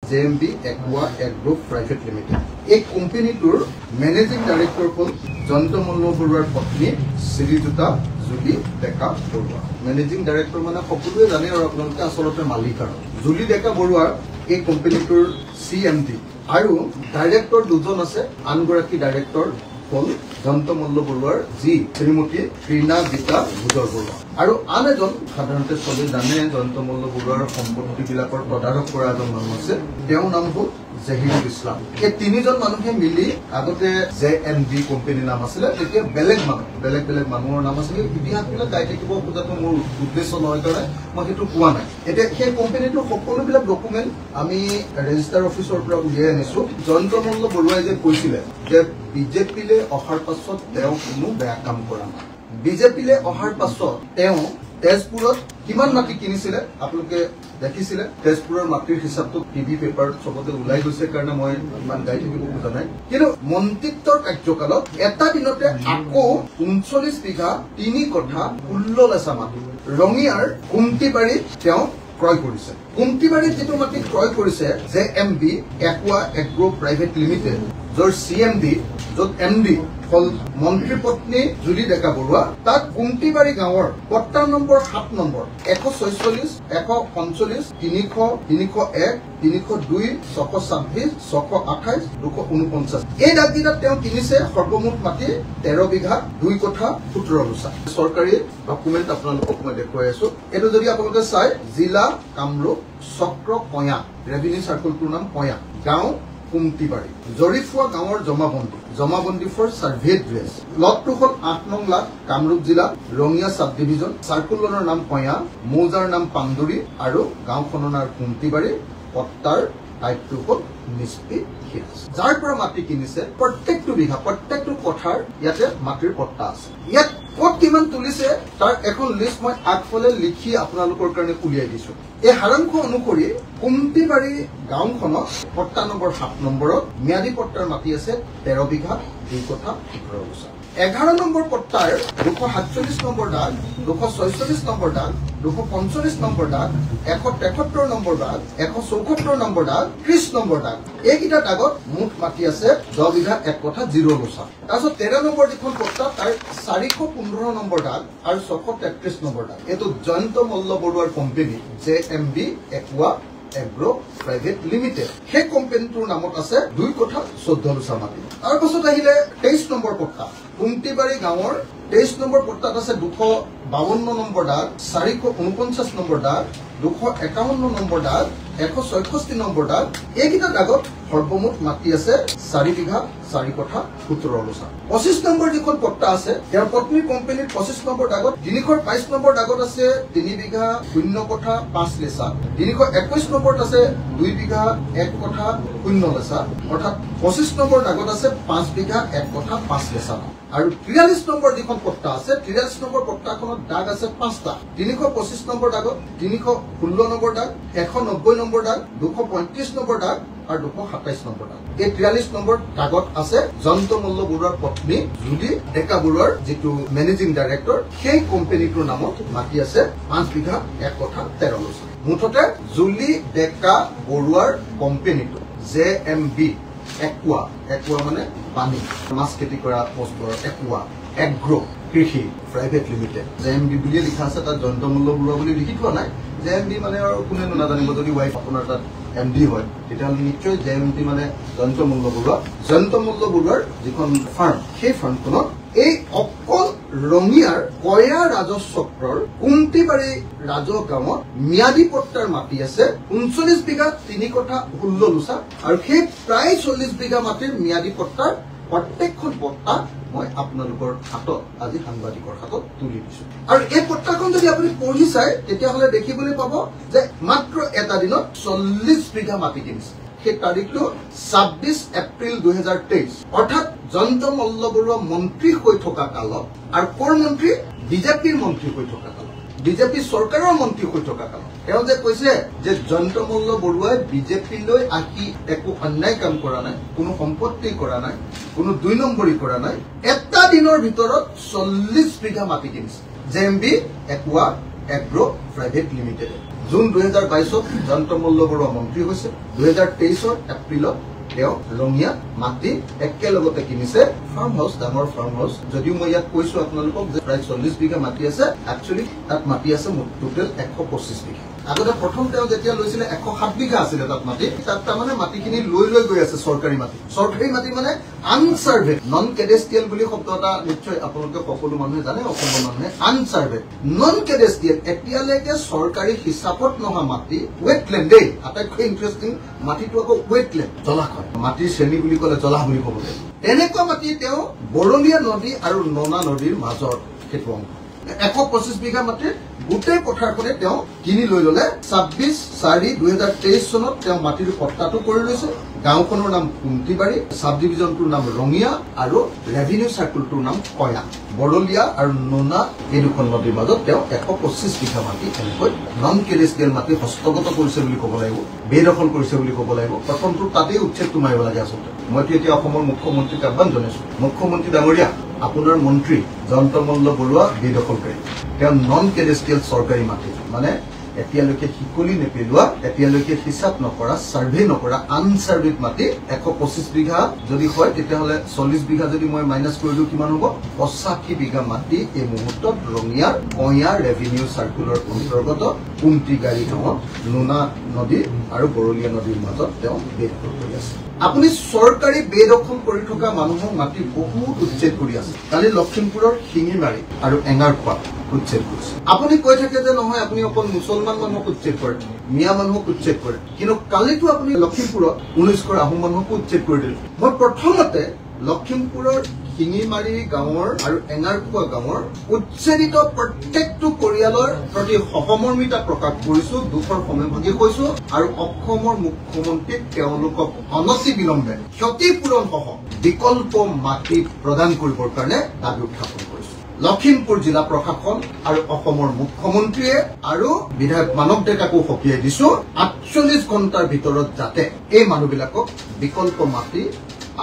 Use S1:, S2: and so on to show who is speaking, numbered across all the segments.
S1: JMB Aqua Agro Private Limited. এই কোম্পানীটোৰ managing director হ'ল জয়ন্তমল্ল বৰুৱাৰ পত্নী শ্ৰীযুতা জুলি ডেকা বৰুৱা। মেনেজিং ডাইৰেক্টৰ মানে সকলোৱে জানে আৰু আপোনালোকে আচলতে মালিক আৰু জুলি ডেকা বৰুৱা এই কোম্পানীটোৰ CMD আৰু ডাইৰেক্টৰ দুজন আছে। আনগৰাকী ডাইৰেক্টৰ হ'ল জয়ন্তমল্ল বৰুৱাৰ যি শ্ৰীমতী ৰীণা গীতা ভুজৰ বৰুৱা আৰু আন এজন সাধাৰণতে চবে জানে জয়ন্তমল্ল বৰুৱাৰ সম্পত্তিবিলাকৰ তদাৰক কৰা এজন মানুহ আছে। তেওঁৰ নাম হ'ল জহিৰুল ইছলাম। এই তিনিজন মানুহে মিলি আগতে JMB কোম্পানীৰ নাম আছিলে, তেতিয়া বেলেগ মানুহৰ নাম আছিলে। ইতিহাসবিলাক গাই থাকিব খোজাটো মোৰ উদ্দেশ্য নহয় কাৰণে মই সেইটো কোৱা নাই। এতিয়া সেই কোম্পানীটোৰ সকলোবিলাক ডকুমেণ্ট আমি ৰেজিষ্টাৰ অফিচৰ পৰা উলিয়াই আনিছো। জয়ন্তমল্ল বৰুৱাই যে কৈছিলে যে বিজেপিলৈ অহাৰ পাছত তেওঁ কোনো বেয়া কাম কৰা নাই। বিজেপিলৈ অহাৰ পাছত তেওঁ তেজপুৰত কিমান মাটি কিনিছিলে আপোনালোকে দেখিছিলে। তেজপুৰৰ মাটিৰ হিচাপটো টিভি পেপাৰ চবতে ওলাই গৈছে কাৰণে মই ইমান গাই থাকিব খোজা নাই। কিন্তু মন্ত্ৰিত্বৰ কাৰ্যকালত এটা দিনতে আকৌ 39 বিঘা 3 কঠা 16 লেচা মাটি ৰঙিয়াৰ কুমটিবাৰীত তেওঁ ক্ৰয় কৰিছে। কুমটিবাৰীত যিটো মাটি ক্ৰয় কৰিছে JMB Aqua Agro Private Limited, য'ৰ CMD য'ত MD হ'ল মন্ত্ৰী পত্নী জুলি ডেকা বৰুৱা, তাত কুমটিবাৰী গাঁৱৰ পট্টা নম্বৰ 7 নম্বৰ 146 145 300 301 302 626 628 249 এই দাগকেইটাত তেওঁ কিনিছে সৰ্বমুঠ মাটি 13 বিঘা 2 কঠা 17 লোচা। চৰকাৰী ডকুমেণ্ট আপোনালোকক মই দেখুৱাই আছো। এইটো যদি আপোনালোকে চাই জিলা কামৰূপ চক্ৰ কয়া, ৰেভিনিউ চাৰ্কলটোৰ নাম কয়া, গাঁও কুমটিবাৰী, জৰিফুৱা গাঁৱৰ জমাবন্দী ফৰ চাৰ্ভে ড্ৰেছ। লটটো হ'ল 8 নং লাট, কামৰূপ জিলা, ৰঙিয়া চাব ডিভিজন। চাৰ্কুলাৰৰ নাম কয়া, মৌজাৰ নাম পাণ্ডুৰী আৰু গাঁওখনৰ নাম কুমটিবাৰী। পট্টাৰ টাইপটো হ'ল নিষ্পি হিৰাজ। যাৰ পৰা মাটি কিনিছে প্ৰত্যেকটো বিঘা প্ৰত্যেকটো কঠাৰ ইয়াতে মাটিৰ পট্টা আছে। ইয়াত ক'ত কিমান তুলিছে তাৰ এখন লিষ্ট মই আগফালে লিখি আপোনালোকৰ কাৰণে উলিয়াই দিছো। এই সাৰাংশ অনুসৰি কুমটিবাৰী গাঁওখনত পট্টা নম্বৰ 7 নম্বৰত ম্যাদী পট্টাৰ মাটি আছে 13 বিঘা 2 কঠা 17 লোচা। 11 নম্বৰ পট্টাৰ 247 নম্বৰ দাগ, 246 নম্বৰ দাগ, 245 নম্বৰ দাগ, 173 নম্বৰ দাগ, 174 নম্বৰ দাগ, 30 নম্বৰ দাগ, এইকেইটা দাগত মুঠ মাটি আছে 10 বিঘা 1 কঠা 0 লোচা। তাৰপিছত 13 নম্বৰ যিখন পট্টা তাৰ 415 নম্বৰ দাগ আৰু 633 নম্বৰ দাগ। এইটো জয়ন্তমল্ল বৰুৱাৰ company JMB Aqua Agro Private Limited। সেই কোম্পানীটোৰ নামত আছে 2 কঠা 14 লোচা মাটি। তাৰপাছত আহিলে 23 নম্বৰ পট্টা, কুমটিবাৰী গাঁৱৰ 23 নম্বৰ পট্টাত আছে 252 নম্বৰ দাগ, 449 নম্বৰ দাগ, 251 নম্বৰ দাগ, 166 নম্বৰ দাগ। এইকেইটা দাগত সৰ্বমুঠ মাটি আছে 4 বিঘা 4 কঠা 17 লোচা। 25 নম্বৰ যিখন পট্টা আছে তেওঁৰ পত্নী কোম্পানীৰ 25 নম্বৰ দাগত 322 নম্বৰ দাগত আছে 3 বিঘা 0 কঠা 5 লেচা। 321 নম্বৰত আছে 2 বিঘা 1 কঠা 0 লেচা, অৰ্থাৎ 25 নম্বৰ দাগত আছে 5 বিঘা 1 কঠা 5 লেচা। আৰু 43 নম্বৰ যিখন পট্টা আছে 43 নম্বৰ পট্টাখনত দাগ আছে 5টা। 325 নম্বৰ দাগত 316 নম্বৰ দাগ, 190 নম্বৰ দাগ, 235 নম্বৰ দাগ আৰু 227 নম্বৰ দাগ। এই 43 নম্বৰ দাগত আছে জয়ন্তমল্ল বৰুৱাৰ পত্নী জুলি ডেকা বৰুৱাৰ যিটো মেনেজিং ডাইৰেক্টৰ, সেই কোম্পানীটোৰ নামত মাটি আছে 5 বিঘা 1 কঠা 13 লোচা। মুঠতে জুলি ডেকা বৰুৱাৰ কোম্পানীটো JMB Aqua মানে পানী মাছ খেতি কৰা বস্তুৰ Aqua Agro কৃষি প্ৰাইভেট লিমিটেড JMB বুলিয়ে লিখা আছে, তাত জয়ন্তমল্ল বৰুৱা বুলি লিখি থোৱা নাই। JMB মানে আৰু কোনেনো নাজানিব, যদি ৱাইফ আপোনাৰ তাত MD হয় তেতিয়াহ'লে নিশ্চয় JMB মানে জয়ন্তমল্ল বৰুৱা। জয়ন্তমল্ল বৰুৱাৰ যিখন ফাৰ্ম সেই ফাৰ্মখনত এই অকল ৰঙিয়াৰ কয়া ৰাজচক্ৰৰ কুমটিবাৰী ৰাজহ গাঁৱত ম্যাদী পট্টাৰ মাটি আছে 39 বিঘা 3 কঠা 16 লোচা। আৰু সেই প্ৰায় 40 বিঘা মাটিৰ ম্যাদী পট্টাৰ প্ৰত্যেকখন পট্টা মই আপোনালোকৰ হাতত আজি সাংবাদিকৰ হাতত তুলি দিছো। আৰু এই পট্টাখন যদি আপুনি পঢ়ি চাই তেতিয়াহ'লে দেখিবলৈ পাব যে মাত্ৰ এটা দিনত 40 বিঘা মাটি কিনিছে। সেই তাৰিখটো 26 এপ্ৰিল 2023, অৰ্থাৎ জয়ন্তমল্ল বৰুৱা মন্ত্ৰী হৈ থকা কালত আৰু কৰ মন্ত্ৰী বিজেপিৰ মন্ত্ৰী হৈ থকা কালত, বিজেপি চৰকাৰৰ মন্ত্ৰী হৈ থকা কালত তেওঁ যে কৈছে যে জয়ন্তমল্ল বৰুৱাই বিজেপিলৈ আহি একো অন্যায় কাম কৰা নাই, কোনো সম্পত্তি কৰা নাই, কোনো 2 নম্বৰী কৰা নাই, এটা দিনৰ ভিতৰত 40 বিঘা মাটি কিনিছে JMB Aqua agro private limited June 2022 Jayanta Malla Baruah মন্ত্ৰী হৈছে 2023 এপ্ৰিলত তেওঁ ৰঙিয়া মাটি একেলগতে কিনিছে ফাৰ্ম হাউস ডাঙৰ ফাৰ্ম হাউস যদিও মই ইয়াত কৈছো আপোনালোকক যে প্ৰায় 40 বিঘা মাটি আছে একচুয়ালি তাত মাটি আছে টোটাল 125 বিঘা আগতে প্ৰথম তেওঁ যেতিয়া লৈছিলে 107 বিঘা আছিল তাত মাটি তাত মানে মাটিখিনি লৈ গৈ আছে চৰকাৰী মাটি মানে আনসাৰ্ভে নন কেডেষ্ট্ৰিয়েল বুলি শব্দ এটা নিশ্চয় আপোনালোকে সকলো মানুহে জানে অসমৰ মানুহে আনসাৰ্ভে নন কেডেষ্ট্ৰিয়েল এতিয়ালৈকে চৰকাৰী হিচাপত নহা মাটি ৱেটলেণ্ড দেই আটাইতকৈ ইণ্টাৰেষ্টিং মাটিটো আকৌ ৱেটলেণ্ড জলাশয় মাটিৰ শ্ৰেণী বুলি ক'লে জলাহ বুলি ক'ব লাগিব তেনেকুৱা মাটি তেওঁ বৰলীয়া নদী আৰু ননা নদীৰ মাজৰ সেইটো অংশ 125 বিঘা মাটিৰ গোটেই পথাৰখনে তেওঁ কিনি লৈ ললে 26/4/2023 চনত তেওঁ মাটিৰ পট্টাটো কৰি লৈছে গাঁওখনৰ নাম কুন্তিবাৰী সাব ডিভিজনটোৰ নাম ৰঙিয়া আৰু ৰেভিনিউ সাৰ্কুলটোৰ নাম কয়া বৰলীয়া আৰু নোনা এই দুখন নদীৰ মাজত তেওঁ 125 বিঘা মাটি এনেকৈ নন কেডেষ্ট্ৰিয়েল মাটি হস্তগত কৰিছে বুলি ক'ব লাগিব বেদখল কৰিছে বুলি ক'ব লাগিব প্ৰথমটো তাতেই উচ্ছেদটো মাৰিব লাগে আচলতে মইতো এতিয়া অসমৰ মুখ্যমন্ত্ৰীক আহ্বান জনাইছো মুখ্যমন্ত্ৰী ডাঙৰীয়া আপোনাৰ মন্ত্ৰী জয়ন্ত মল্ল বৰুৱা বেদখলকাৰী তেওঁ নন কেডেষ্ট্ৰিয়েল চৰকাৰী মাটি মানে এতিয়ালৈকে শিকলি নেপেলোৱা এতিয়ালৈকে হিচাপ নকৰা সাৰ্ভে নকৰা আনসাৰ্ভেড মাটি 125 বিঘা যদি হয় তেতিয়াহ'লে 40 বিঘা যদি মই মাইনাস কৰি দিও কিমান হ'ব 85 বিঘা মাটি এই মুহূৰ্তত ৰঙিয়াৰ কয়া ৰেভিনিউ সাৰ্কুলৰ অন্তৰ্গত কুন্তিগাৰী গাঁৱত নোনা নদী আৰু বৰলীয়া নদীৰ মাজত তেওঁ বেদখল কৰি আছে আপুনি চৰকাৰী বেদখল কৰি থকা মানুহক মাটি বহুত উচ্ছেদ কৰি আছে কালি লখিমপুৰৰ শিঙিমাৰী আৰু এঙাৰখোৱা উচ্ছেদ কৰিছে আপুনি কৈ থাকে যে নহয় আপুনি অকল মুছলমান মানুহক উচ্ছেদ কৰে মিয়া মানুহক উচ্ছেদ কৰে কিন্তু কালিতো আপুনি লখিমপুৰত 19 আহোম মানুহক উচ্ছেদ কৰি দিলে মই প্ৰথমতে লখিমপুৰৰ শিঙিমাৰী গাঁৱৰ আৰু এঙাৰখোৱা গাঁৱৰ উচ্ছেদিত প্ৰত্যেকটো পৰিয়ালৰ প্ৰতি সহমৰ্মিতা প্ৰকাশ কৰিছো দুখৰ সমভাগী কৈছো আৰু অসমৰ মুখ্যমন্ত্ৰীক তেওঁলোকক অনতি বিলম্বে ক্ষতিপূৰণ সহ বিকল্প মাটি প্ৰদান কৰিবৰ কাৰণে দাবী উত্থাপন কৰিছো লখিমপুৰ জিলা প্ৰশাসন আৰু অসমৰ মুখ্যমন্ত্ৰীয়ে আৰু বিধায়ক মানৱ ডেকাকো সকীয়াই দিছো 48 ঘণ্টাৰ ভিতৰত যাতে এই মানুহবিলাকক বিকল্প মাটি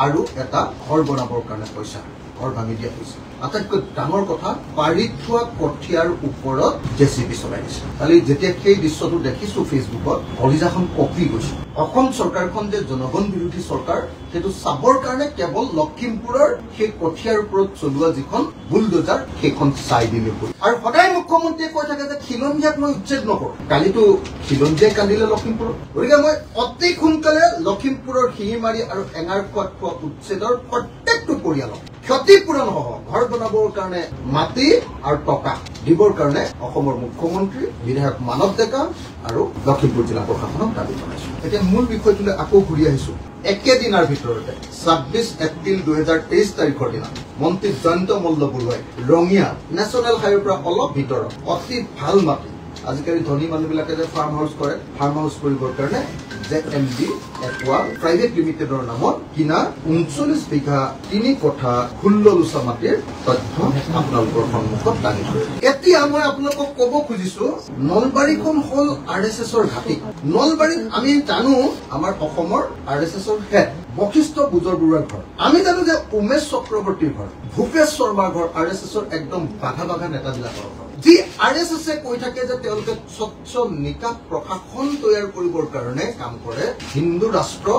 S1: আৰু এটা ঘৰ বনাবৰ কাৰণে পইচা ঘৰ ভাঙি দিয়া হৈছে আটাইতকৈ ডাঙৰ কথা পাৰি থোৱা কঠিয়াৰ ওপৰত জেচিবি চলাই দিছে কালি যেতিয়া সেই দৃশ্যটো দেখিছো ফেচবুকত কলিজাখন কপি গৈছে অসম চৰকাৰখন যে জনগণ বিৰোধী চৰকাৰ সেইটো চাবৰ কাৰণে কেৱল লখিমপুৰৰ সেই কঠিয়াৰ ওপৰত চলোৱা যিখন বুলডোজাৰ সেইখন চাই দিলে আৰু সদায় মুখ্যমন্ত্ৰীয়ে কৈ থাকে যে খিলঞ্জীয়াক মই উচ্ছেদ নকৰো কালিতো খিলঞ্জীয়াই কান্দিলে লখিমপুৰত গতিকে মই অতি সোনকালে লখিমপুৰৰ শিঙিমাৰী আৰু এঙাৰখোৱাত হোৱা উচ্ছেদৰ প্ৰত্যেকটো পৰিয়ালক ক্ষতিপূৰণ সহ ঘৰ বনাবৰ কাৰণে মাটি আৰু টকা দিবৰ কাৰণে অসমৰ মুখ্যমন্ত্ৰী বিধায়ক মানৱ ডেকা আৰু লখিমপুৰ জিলা প্ৰশাসনক দাবী জনাইছো এতিয়া মূল বিষয়টোলৈ আকৌ ঘূৰি আহিছো একেদিনাৰ ভিতৰতে 26 এপ্ৰিল 2023 তাৰিখৰ দিনা মন্ত্ৰী জয়ন্ত মল্ল বৰুৱাই ৰঙিয়া নেশ্যনেল হাইৱেৰ পৰা অলপ ভিতৰত অতি ভাল মাটি আজিকালি ধনী মানুহবিলাকে যে ফাৰ্ম হাউস কৰে ফাৰ্ম হাউস কৰিবৰ কাৰণে JMD একোৱা প্ৰাইভেট লিমিটেডৰ নামত কিনা 39 বিঘা 3 কঠা 16 লুচা মাটিৰ তথ্য আপোনালোকৰ সন্মুখত দাঙি ধৰিছো এতিয়া মই আপোনালোকক ক'ব খুজিছো নলবাৰীখন হল RSSৰ ঘাটি নলবাৰীত আমি জানো আমাৰ অসমৰ RSSৰ হেড বশিষ্ঠ বুজৰ বৰুৱাৰ ঘৰ আমি জানো যে উমেশ চক্ৰৱৰ্তীৰ ঘৰ ভূপেশ শৰ্মাৰ ঘৰ RSSৰ একদম বাঘা নেতাবিলাকৰ ঘৰ যি RSSে কৈ থাকে যে তেওঁলোকে স্বচ্ছ নিকাশ প্ৰশাসন তৈয়াৰ কৰিবৰ কাৰণে কাম কৰে হিন্দু ৰাষ্ট্ৰ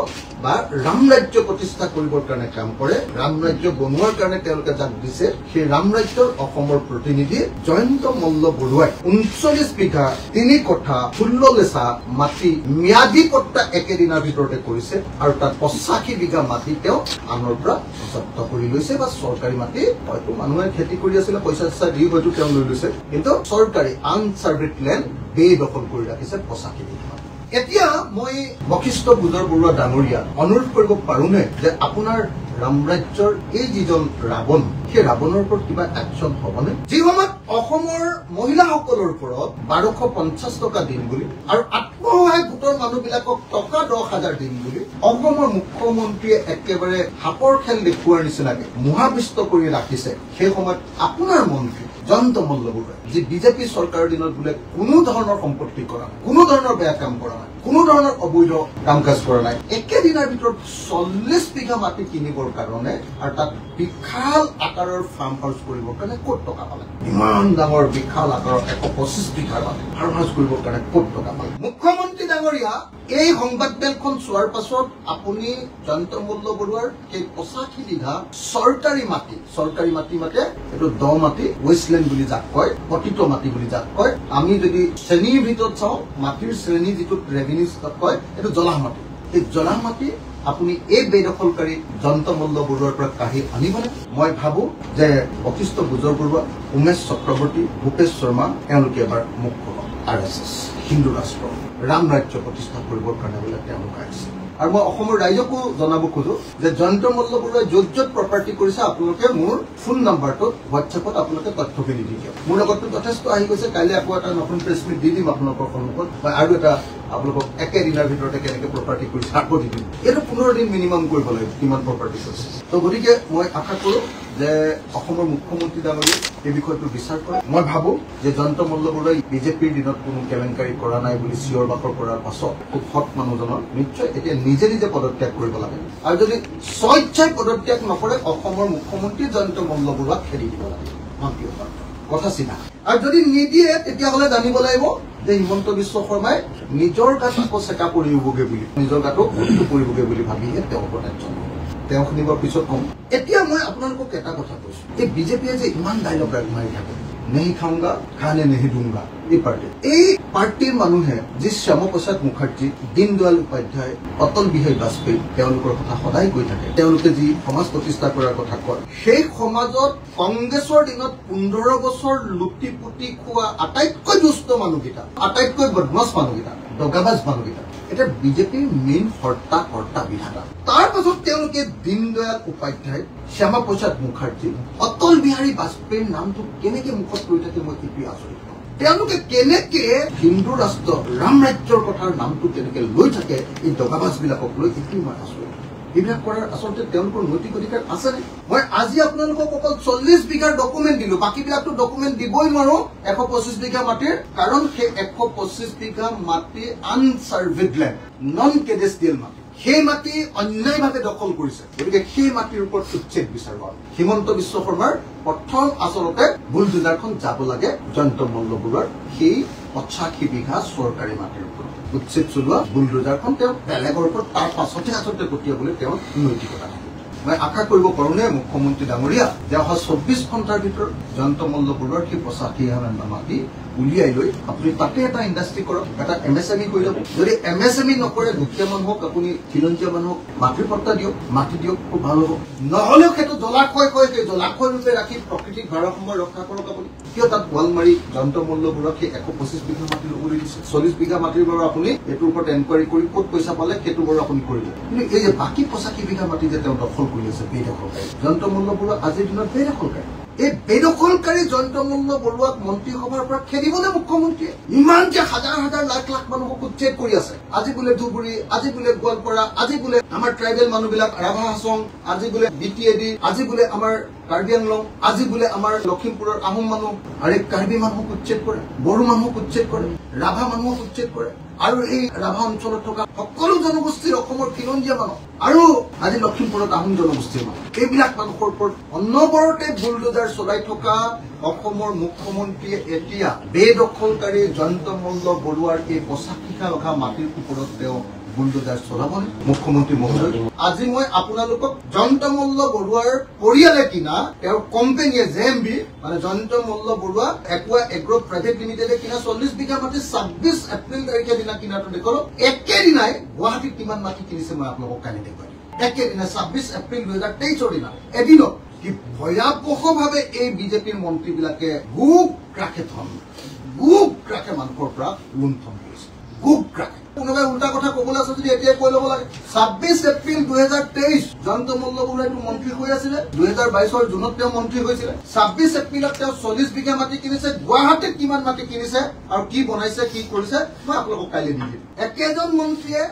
S1: বা ৰাম ৰাজ্য প্ৰতিষ্ঠা কৰিবৰ কাৰণে কাম কৰে ৰাম ৰাজ্য বনোৱাৰ কাৰণে তেওঁলোকে যাক দিছে সেই ৰাম ৰাজ্যৰ অসমৰ প্ৰতিনিধি জয়ন্ত মল্ল বৰুৱাই 39 বিঘা 3 কঠা 16 লেচা মাটি ম্যাদী পট্টা একেদিনৰ ভিতৰতে কৰিছে আৰু তাত 85 বিঘা মাটি তেওঁ আনৰ পৰা জব্দ কৰি লৈছে বা চৰকাৰী মাটি হয়তো মানুহে খেতি কৰি আছিল পইচা দি হয়তো তেওঁ লৈ লৈছে কিন্তু চৰকাৰী আনসাৰ্ভেড লেণ্ড বেদখল কৰি ৰাখিছে 85 বিঘা এতিয়া মই বশিষ্ঠ বুজৰ বৰুৱা ডাঙৰীয়া অনুৰোধ কৰিব পাৰোনে যে আপোনাৰ ৰাম ৰাজ্যৰ এই যিজন ৰাৱণ সেই ৰাৱণৰ ওপৰত কিবা একশ্যন হ'বনে যি সময়ত অসমৰ মহিলাসকলৰ ওপৰত 1250 টকা দিন বুলি আৰু আত্মসহায়ক গোটৰ মানুহবিলাকক টকা 10,000 দিন বুলি অসমৰ মুখ্যমন্ত্ৰীয়ে একেবাৰে হাপৰ খেল দেখুৱাৰ নিচিনাকে মহাবিষ্ট কৰি ৰাখিছে সেই সময়ত আপোনাৰ মন্ত্ৰী জয়ন্ত মল্ল বৰুৱাই যি বিজেপি চৰকাৰৰ দিনত বোলে কোনো ধৰণৰ সম্পত্তি কৰা নাই কোনো ধৰণৰ বেয়া কাম কৰা নাই কোনো ধৰণৰ অবৈধ কাম কাজ কৰা নাই একে একেদিনৰ ভিতৰত 40 বিঘা মাটি কিনিবৰ কাৰণে আৰু তাত বিশাল আকাৰৰ ফাৰ্ম হাউচ কৰিবৰ কাৰণে ক'ত টকা পালে? ইমান ডাঙৰ বিশাল আকাৰৰ 125 বিঘাৰ মাটি ফাৰ্ম হাউচ কৰিবৰ কাৰণে ক'ত টকা পালে? মুখ্যমন্ত্ৰী ডাঙৰীয়া, এই সংবাদমেলখন চোৱাৰ পাছত আপুনি জয়ন্ত মল্ল বৰুৱাৰ সেই 85 বিঘা চৰকাৰী মাটি মাতে এইটো দ মাটি, ৱেষ্টলেণ্ড বুলি যাক কয়, পতিত মাটি বুলি যাক কয়। আমি যদি শ্ৰেণীৰ ভিতৰত চাওঁ, মাটিৰ শ্ৰেণী যিটো ৰেভিনিউ কয়, এইটো জলাহ মাটি। এই জলাহ মাটি আপুনি এই বেদখলকাৰী জয়ন্ত মল্ল বৰুৱাৰ পৰা কাঢ়ি আনিবনে? মই ভাবো যে বশিষ্ঠ গুজৰ বৰুৱা, উমেশ চক্ৰৱৰ্তী, ভূপেশ শৰ্মা এওঁলোকে এবাৰ মুখ খোলক। RSS হিন্দু ৰাষ্ট্ৰ ৰাম ৰাজ্য প্ৰতিষ্ঠা কৰিবৰ কাৰণে বোলে তেওঁলোক আহিছে। আৰু মই অসমৰ ৰাইজকো জনাব খোজো যে জয়ন্ত মল্ল বৰুৱাই য'ত য'ত প্ৰপাৰ্টি কৰিছে আপোনালোকে মোৰ ফোন নাম্বাৰটোত হোৱাটছএপত আপোনালোকে তথ্যখিনি দি দিয়ক। মোৰ লগতো যথেষ্ট আহি গৈছে। কাইলৈ আকৌ এটা নতুন প্ৰেছ মিট দি দিম আপোনালোকৰ সন্মুখত, আৰু এটা আপোনালোকক একেদিনৰ ভিতৰতে কেনেকে প্ৰপাৰ্টি কৰিছে আকৌ দি দিম। এইটো 15 দিন মিনিমাম কৰিব লাগিব কিমান প্ৰপাৰ্টি কৰিছে। তো গতিকে মই আশা কৰো যে অসমৰ মুখ্যমন্ত্ৰী ডাঙৰীয়াই এই বিষয়টো বিচাৰ কৰে। মই ভাবো যে জয়ন্ত মল্ল বৰুৱাই বিজেপিৰ দিনত কোনো কেলেংকাৰী কৰা নাই বুলি চিঞৰ বাখৰ কৰাৰ পাছত খুব সৎ মানুহজনৰ নিশ্চয় এতিয়া নিজে নিজে পদত্যাগ কৰিব লাগে। আৰু যদি স্বইচ্ছাই পদত্যাগ নকৰে, অসমৰ মুখ্যমন্ত্ৰী জয়ন্ত মল্ল বৰুৱাক খেদি দিব লাগে। মন্ত্ৰীসকল কথা চিনা। আৰু যদি নিদিয়ে তেতিয়াহ'লে জানিব লাগিব যে হিমন্ত বিশ্ব শৰ্মাই নিজৰ গাত আকৌ চেকা পৰিবগে বুলি, নিজৰ গাতো উল্টো পৰিবগে বুলি ভাবিহে তেওঁ প্ৰত্যাখ্যান কৰে। তেওঁ শুনিবৰ পিছত কম। এতিয়া মই আপোনালোকক এটা কথা কৈছো, এই বিজেপিয়ে যে ইমান ডাইলগ মাৰি থাকে, নেহি খাওঁগা খানে নেহি দুংগা, এই পাৰ্টিৰ মানুহে যি শ্যামাপ্ৰসাদ মুখাৰ্জী, দীনদয়াল উপাধ্যায়, অটল বিহাৰী বাজপেয়ী তেওঁলোকৰ কথা সদায় কৈ থাকে। তেওঁলোকে যি সমাজ প্ৰতিষ্ঠা কৰাৰ কথা কয়, সেই সমাজত কংগ্ৰেছৰ দিনত 15 বছৰ লুটি পুতি খোৱা আটাইতকৈ দুষ্ট মানুহকেইটা, আটাইতকৈ বদমাছ মানুহকেইটা, দগাবাজ মানুহকেইটা এতিয়া বিজেপিৰ মেইন কৰ্তা বিধাতা। তাৰ পাছত তেওঁলোকে দীনদয়াল উপাধ্যায়, শ্যামাপ্ৰসাদ মুখাৰ্জী, অটল বিহাৰী বাজপেয়ীৰ নামটো কেনেকে মুখত লৈ থাকে মই এতিয়া আচৰিত পাওঁ। তেওঁলোকে কেনেকে হিন্দু ৰাষ্ট্ৰ ৰাম ৰাজ্যৰ কথাৰ নামটো কেনেকে লৈ থাকে এই দগাবাজ বিলাকক লৈ, এইটো মই আচৰিত। এইবিলাক কৰাৰ আচলতে তেওঁলোকৰ নৈতিক অধিকাৰ আছেনে? মই আজি আপোনালোকক অকল 40 বিঘাৰ ডকুমেণ্ট দিলো, বাকীবিলাকতো ডকুমেণ্ট দিবই নোৱাৰো 125 বিঘা মাটিৰ, কাৰণ সেই 125 বিঘা মাটি আনচাৰ্ভেড লেণ্ড, নন কেডেষ্ট্ৰিয়েল মাটি। সেই মাটি অন্যায়ভাৱে দখল কৰিছে। গতিকে সেই মাটিৰ ওপৰত উচ্ছেদ বিচাৰ কৰা হিমন্ত বিশ্ব শৰ্মাৰ প্ৰথম আচলতে বুলডোজাৰখন যাব লাগে জয়ন্ত মল্ল বৰুৱাৰ সেই 85 বিঘা চৰকাৰী মাটিৰ ওপৰত উচ্ছেদ চলোৱা বুলডোজাৰখন তেওঁ বেলেগৰ ওপৰত তাৰ পাছতহে আচলতে পঠিয়াবলৈ তেওঁৰ নৈতিকতা থাকে। মই আশা কৰিব পাৰো নে মুখ্যমন্ত্ৰী ডাঙৰীয়া যে অহা 24 ঘণ্টাৰ ভিতৰত জয়ন্ত মল্ল বৰুৱাৰ সেই 85,000 মাটি উলিয়াই লৈ আপুনি তাতে এটা ইণ্ডাষ্ট্ৰী কৰক, এটা MSME কৰি ল'ব। যদি MSME নকৰে, দুখীয়া মানুহক আপুনি খিলঞ্জীয়া মানুহক মাটিৰ পট্টা দিয়ক, মাটি দিয়ক, খুব ভাল হ'ব। নহ'লেও সেইটো জলাশয় কয়, সেই জলাশয় ৰূপে ৰাখি প্ৰকৃতিক ভাৰসাম্য ৰক্ষা কৰক আপুনি। কিয় তাত ৱাল মাৰি জয়ন্ত মল্ল বৰুৱাক সেই 125 বিঘা মাটি ল'বলৈ দিছে? 40 বিঘা মাটিৰ বাৰু আপুনি এইটোৰ ওপৰত এনকুৱাৰী কৰি ক'ত পইচা পালে সেইটো বাৰু আপুনি কৰিব। কিন্তু এই যে বাকী 85 বিঘা মাটি যে তেওঁ দখল কৰি আছে বেদখলকাৰী, জয়ন্ত মল্ল বৰুৱা আজিৰ দিনত বেদখলকাৰী। এই বেদখলকাৰী জয়ন্ত মল্ল বৰুৱাক মন্ত্ৰীসভাৰ পৰা খেদিবলৈ মুখ্যমন্ত্ৰীয়ে ইমান যে হাজাৰ হাজাৰ লাখ লাখ মানুহক উচ্ছেদ কৰি আছে। আজি বোলে ধুবুৰী, আজি বোলে গোৱালপাৰা, আজি বোলে আমাৰ ট্ৰাইবেল মানুহবিলাক ৰাভা হাছং, আজি বোলে BTAD, আজি বোলে আমাৰ কাৰ্বি আংলং, আজি বোলে আমাৰ লখিমপুৰৰ আহোম মানুহ, আৰু কাৰ্বি মানুহক উচ্ছেদ কৰে, বড়ো মানুহক উচ্ছেদ কৰে, ৰাভা মানুহক উচ্ছেদ কৰে। আৰু এই ৰাভা অঞ্চলত থকা সকলো জনগোষ্ঠীৰ অসমৰ খিলঞ্জীয়া মানুহ আৰু আজি লখিমপুৰত আহোম জনগোষ্ঠীৰ মানুহ, এইবিলাক মানুহৰ ওপৰত অনবৰতে বুলডোজাৰ চলাই থকা অসমৰ মুখ্যমন্ত্ৰীয়ে এতিয়া বেদখলকাৰী জয়ন্ত মল্ল বৰুৱাৰ এই 85,000 মাটিৰ ওপৰত তেওঁ বুলডোজাৰ চলাবনে? মুখ্যমন্ত্ৰী মহোদয়, আজি মই আপোনালোকক জয়ন্ত মল্ল বৰুৱাৰ পৰিয়ালে কিনা তেওঁৰ কোম্পানীয়ে JMB মানে জয়ন্ত মল্ল বৰুৱা একুৱা এগ্ৰ প্ৰাইভেট লিমিটেডে কিনা 40 বিঘা মাটি 26 এপ্ৰিল তাৰিখে দিনা কিনাটো দেখুৱালো। একেদিনাই গুৱাহাটীত কিমান মাটি কিনিছে মই আপোনালোকক কালি দেখুৱাই দিম। একেদিনাই 26 এপ্ৰিল 2023 দিনা এদিনত কি ভয়াৱহভাৱে এই বিজেপিৰ মন্ত্ৰীবিলাকে গুপ ৰাখে মানুহৰ পৰা লুণ্ঠন কৰিছে। গুপ ৰাখে। কোনোবাই উল্টা কথা কবলৈ আছে যদি এতিয়াই কৈ ল'ব লাগে। 26 এপ্ৰিল 2023 জয়ন্ত মল্ল বৰুৱাইটো মন্ত্ৰী হৈ আছিলে, 2022 জুনত তেওঁ মন্ত্ৰী হৈছিলে। 26 এপ্ৰিলত তেওঁ 40 বিঘা মাটি কিনিছে। গুৱাহাটীত কিমান মাটি কিনিছে আৰু কি বনাইছে, কি কৰিছে মই আপোনালোকক কাইলৈ দি দিম। একেজন মন্ত্ৰীয়ে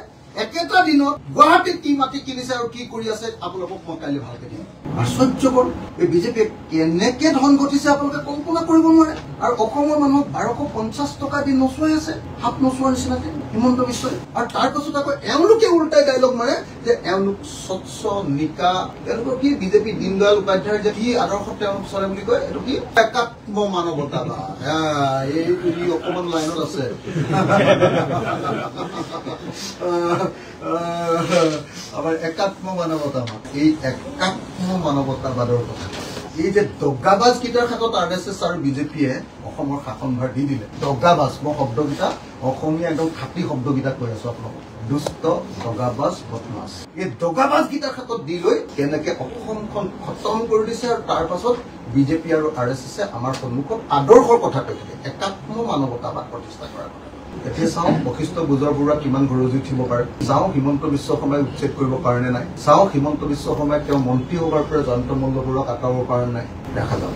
S1: একেটা দিনত গুৱাহাটীত কি মাটি কিনিছে আৰু কি কৰি আছে আপোনালোকক মই কাইলৈ ভালকে দিম। আশ্চৰ্যকৰ এই বিজেপিয়ে কেনেকে ধন ঘটিছে আপোনালোকে কল্পনা কৰিব নোৱাৰে আৰু অসমৰ মানুহক 1250 টকা দি নচুৱাই আছে হাত নচুৱাৰ নিচিনাকে হিমন্ত বিশ্বই আৰু তাৰ পাছত আকৌ এওঁলোকে উল্টাই ডাইলগ মাৰে যে এওঁলোক স্বচ্ছ নিকা তেওঁলোকৰ কি বিজেপি দীনদয়াল উপাধ্যায়ৰ যে কি আদৰ্শ তেওঁলোক চলে বুলি কয় এইটো কি একাত্ম মানৱতা বা এইটো কি অকমান লাইনত আছে আমাৰ একাত্ম মানৱতা এই একাত্ম মানৱতাবাদৰ কথা এই যে দগাবাজ কেইটাৰ হাতত RSS আৰু বিজেপিয়ে অসমৰ শাসনভাৰ দি দিলে দগাবাজ মই শব্দকেইটা অসমীয়া একদম খাটি শব্দকেইটা কৈ আছো আপোনালোকক দুষ্ট দগাবাজ বদমাছ এই দগাবাজ কেইটাৰ হাতত দি লৈ কেনেকে অসমখন খতম কৰি দিছে আৰু তাৰ পাছত বিজেপি আৰু RSS আমাৰ সন্মুখত আদৰ্শৰ কথা কৈ থাকে একাত্ম মানৱতাবাদ প্ৰতিষ্ঠা কৰাৰ কথা এতিয়া চাওঁ বশিষ্ঠ গুজৰ বৰুৱা কিমান গৰজি উঠিব পাৰে চাওঁ হিমন্ত বিশ্ব শৰ্মাই উচ্ছেদ কৰিব পাৰে নে নাই চাওঁ হিমন্ত বিশ্ব শৰ্মাই তেওঁ মন্ত্ৰী হোৱাৰ পৰা জয়ন্ত মল্ল বৰুৱাক আঁতৰাব পাৰে নাই দেখা যাব